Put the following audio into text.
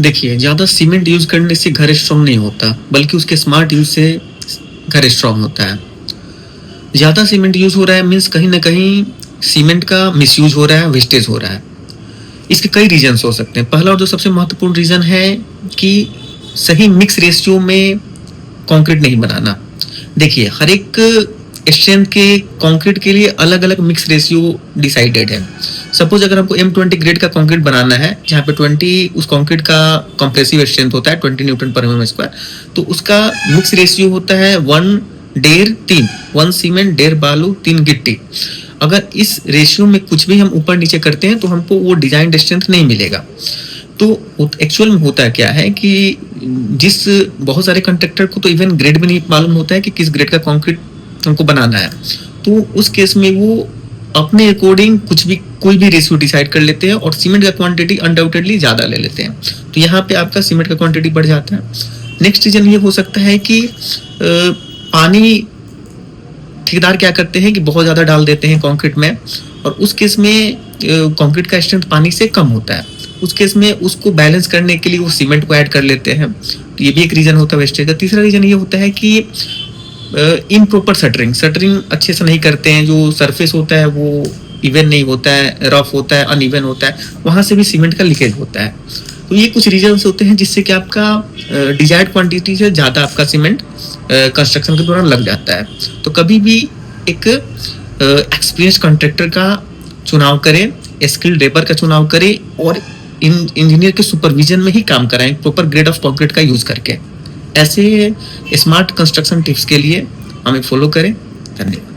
देखिए, ज़्यादा cement use करने से घर स्ट्रॉन्ग नहीं होता, बल्कि उसके स्मार्ट यूज़ से घर स्ट्रॉन्ग होता है। ज़्यादा सीमेंट यूज़ हो रहा है मीन्स कहीं न कहीं सीमेंट का मिसयूज़ हो रहा है, वेस्टेज हो रहा है। इसके कई रीज़न्स हो सकते हैं। पहला और जो सबसे महत्वपूर्ण रीज़न है कि सही मिक्स रेशियो में कंक्रीट नहीं बनाना। देखिए, हर एक स्ट्रेंथ के कंक्रीट के लिए अलग-अलग मिक्स रेशियो डिसाइडेड है। सपोज़ अगर हमको M20 ग्रेड का कंक्रीट बनाना है, जहाँ पे 20 उस कंक्रीट का कंप्रेसिव स्ट्रेंथ होता है 20 न्यूटन पर mm स्क्वायर, तो उसका मिक्स रेशियो होता है 1 डेढ़ 3, 1 सीमेंट, डेढ़ बालू, 3 गिट्टी। अगर इस रेशियो में कुछ भी हम ऊपर नीचे करते हैं तो हमको वो डिजाइन स्ट्रेंथ नहीं मिलेगा। तो एक्चुअल में होता क्या है कि जिस बहुत सारे कंट्रैक्टर को तो इवन ग्रेड भी नहीं मालूम होता है कि किस ग्रेड का कंक्रीट हमको बनाना है, तो उस केस में वो अपने अकॉर्डिंग कुछ भी कोई भी रेशियो डिसाइड कर लेते हैं और सीमेंट का क्वांटिटी अनडाउटेडली ज़्यादा ले लेते हैं, तो यहाँ पे आपका सीमेंट का क्वांटिटी बढ़ जाता है। नेक्स्ट रीजन ये हो सकता है कि पानी ठेकेदार क्या करते हैं कि बहुत ज़्यादा डाल देते हैं कंक्रीट में, और उस केस में कंक्रीट का स्ट्रेंथ पानी से कम होता है। उस केस में उसको बैलेंस करने के लिए वो सीमेंट को ऐड कर लेते हैं, तो ये भी एक रीज़न होता है वेस्टेज का। तीसरा रीज़न ये होता है कि इम्प्रॉपर शटरिंग अच्छे से नहीं करते हैं। जो सरफेस होता है वो इवन नहीं होता है, रफ होता है, अनइवन होता है, वहाँ से भी सीमेंट का लीकेज होता है। तो ये कुछ रीजन्स होते हैं जिससे कि आपका डिजायर्ड क्वांटिटी से ज़्यादा आपका सीमेंट कंस्ट्रक्शन के दौरान लग जाता है। तो कभी भी एक एक्सपीरियंस कॉन्ट्रैक्टर का चुनाव करें, स्किल्ड लेबर का चुनाव करें और इंजीनियर के सुपरविजन में ही काम कराएं, प्रॉपर ग्रेड ऑफ कंक्रीट का यूज़ करके। ऐसे स्मार्ट कंस्ट्रक्शन टिप्स के लिए हमें फॉलो करें। धन्यवाद।